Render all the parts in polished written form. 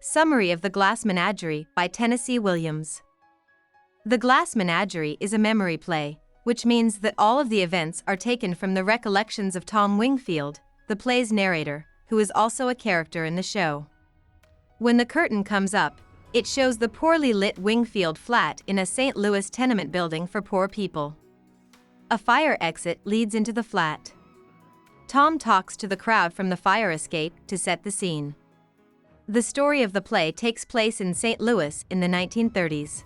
Summary of the Glass Menagerie by Tennesse Williams. The Glass Menagerie is a memory play, which means that all of the events are taken from the recollections of Tom Wingfield, the play's narrator, who is also a character in the show. When the curtain comes up, it shows the poorly lit Wingfield flat in a St. Louis tenement building for poor people. A fire exit leads into the flat. Tom talks to the crowd from the fire escape to set the scene. The story of the play takes place in St. Louis in the 1930s.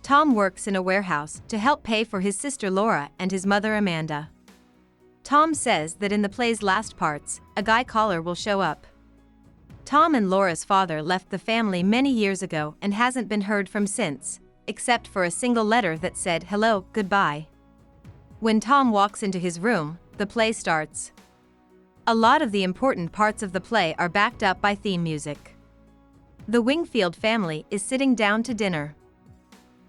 Tom works in a warehouse to help pay for his sister Laura and his mother Amanda. Tom says that in the play's last parts, a guy caller will show up. Tom and Laura's father left the family many years ago and hasn't been heard from since, except for a single letter that said hello, goodbye. When Tom walks into his room, the play starts. A lot of the important parts of the play are backed up by theme music. The Wingfield family is sitting down to dinner.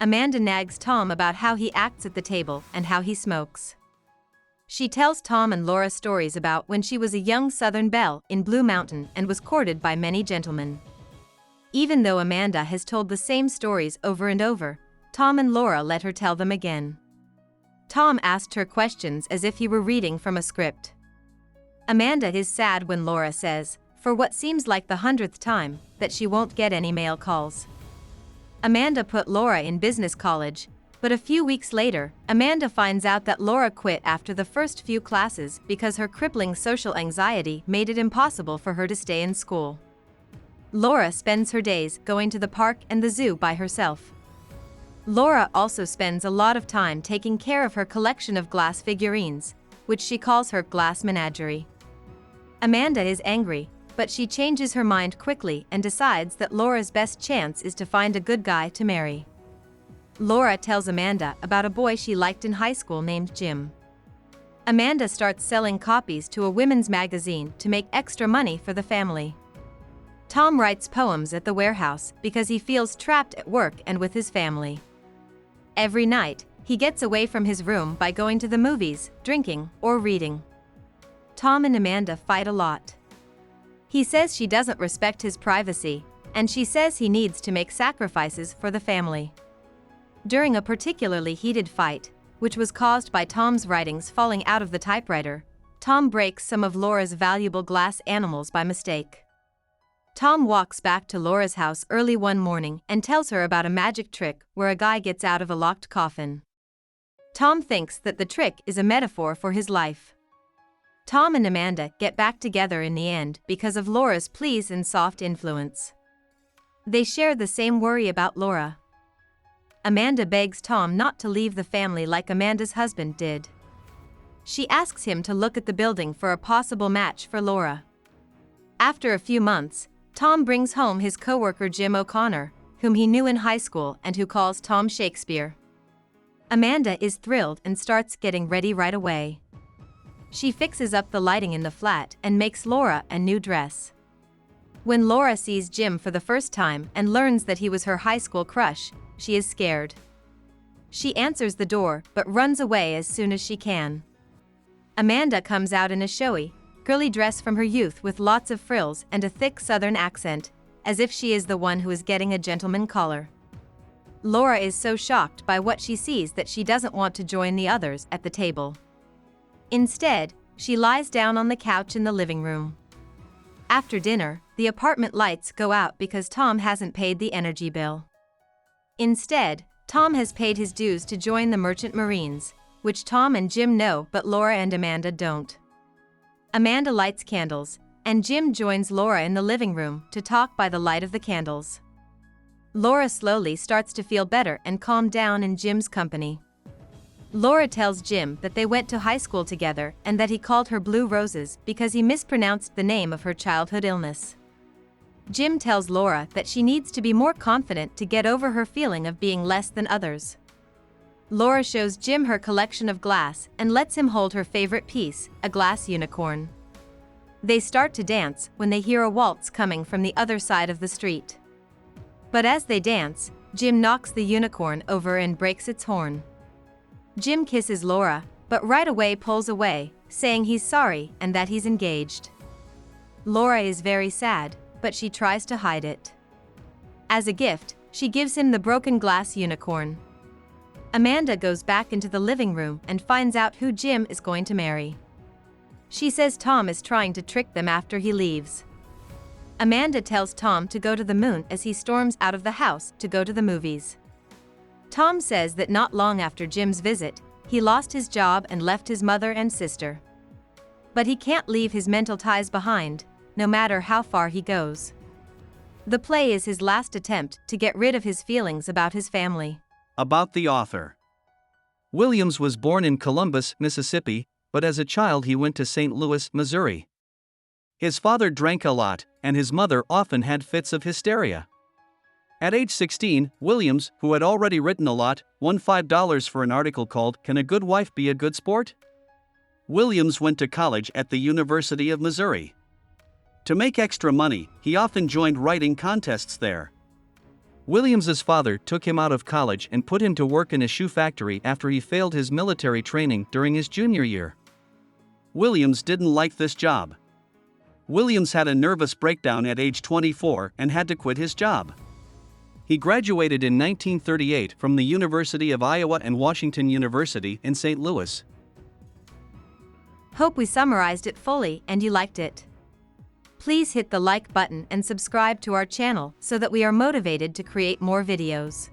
Amanda nags Tom about how he acts at the table and how he smokes. She tells Tom and Laura stories about when she was a young Southern belle in Blue Mountain and was courted by many gentlemen. Even though Amanda has told the same stories over and over, Tom and Laura let her tell them again. Tom asked her questions as if he were reading from a script. Amanda is sad when Laura says, for what seems like the 100th time, that she won't get any male calls. Amanda put Laura in business college, but a few weeks later, Amanda finds out that Laura quit after the first few classes because her crippling social anxiety made it impossible for her to stay in school. Laura spends her days going to the park and the zoo by herself. Laura also spends a lot of time taking care of her collection of glass figurines, which she calls her glass menagerie. Amanda is angry, but she changes her mind quickly and decides that Laura's best chance is to find a good guy to marry. Laura tells Amanda about a boy she liked in high school named Jim. Amanda starts selling copies to a women's magazine to make extra money for the family. Tom writes poems at the warehouse because he feels trapped at work and with his family. Every night, he gets away from his room by going to the movies, drinking, or reading. Tom and Amanda fight a lot. He says she doesn't respect his privacy, and she says he needs to make sacrifices for the family. During a particularly heated fight, which was caused by Tom's writings falling out of the typewriter, Tom breaks some of Laura's valuable glass animals by mistake. Tom walks back to Laura's house early one morning and tells her about a magic trick where a guy gets out of a locked coffin. Tom thinks that the trick is a metaphor for his life. Tom and Amanda get back together in the end because of Laura's pleas and soft influence. They share the same worry about Laura. Amanda begs Tom not to leave the family like Amanda's husband did. She asks him to look at the building for a possible match for Laura. After a few months, Tom brings home his coworker Jim O'Connor, whom he knew in high school and who calls Tom Shakespeare. Amanda is thrilled and starts getting ready right away. She fixes up the lighting in the flat and makes Laura a new dress. When Laura sees Jim for the first time and learns that he was her high school crush, she is scared. She answers the door but runs away as soon as she can. Amanda comes out in a showy, girly dress from her youth with lots of frills and a thick Southern accent, as if she is the one who is getting a gentleman caller. Laura is so shocked by what she sees that she doesn't want to join the others at the table. Instead, she lies down on the couch in the living room. After dinner, the apartment lights go out because Tom hasn't paid the energy bill. Instead, Tom has paid his dues to join the Merchant Marines, which Tom and Jim know but Laura and Amanda don't. Amanda lights candles, and Jim joins Laura in the living room to talk by the light of the candles. Laura slowly starts to feel better and calm down in Jim's company. Laura tells Jim that they went to high school together and that he called her Blue Roses because he mispronounced the name of her childhood illness. Jim tells Laura that she needs to be more confident to get over her feeling of being less than others. Laura shows Jim her collection of glass and lets him hold her favorite piece, a glass unicorn. They start to dance when they hear a waltz coming from the other side of the street. But as they dance, Jim knocks the unicorn over and breaks its horn. Jim kisses Laura, but right away pulls away, saying he's sorry and that he's engaged. Laura is very sad, but she tries to hide it. As a gift, she gives him the broken glass unicorn. Amanda goes back into the living room and finds out who Jim is going to marry. She says Tom is trying to trick them after he leaves. Amanda tells Tom to go to the moon as he storms out of the house to go to the movies. Tom says that not long after Jim's visit, he lost his job and left his mother and sister. But he can't leave his mental ties behind, no matter how far he goes. The play is his last attempt to get rid of his feelings about his family. About the author. Williams was born in Columbus, Mississippi, but as a child he went to St. Louis, Missouri. His father drank a lot, and his mother often had fits of hysteria. At age 16, Williams, who had already written a lot, won $5 for an article called "Can a Good Wife Be a Good Sport?" Williams went to college at the University of Missouri. To make extra money, he often joined writing contests there. Williams's father took him out of college and put him to work in a shoe factory after he failed his military training during his junior year. Williams didn't like this job. Williams had a nervous breakdown at age 24 and had to quit his job. He graduated in 1938 from the University of Iowa and Washington University in St. Louis. Hope we summarized it fully and you liked it. Please hit the like button and subscribe to our channel so that we are motivated to create more videos.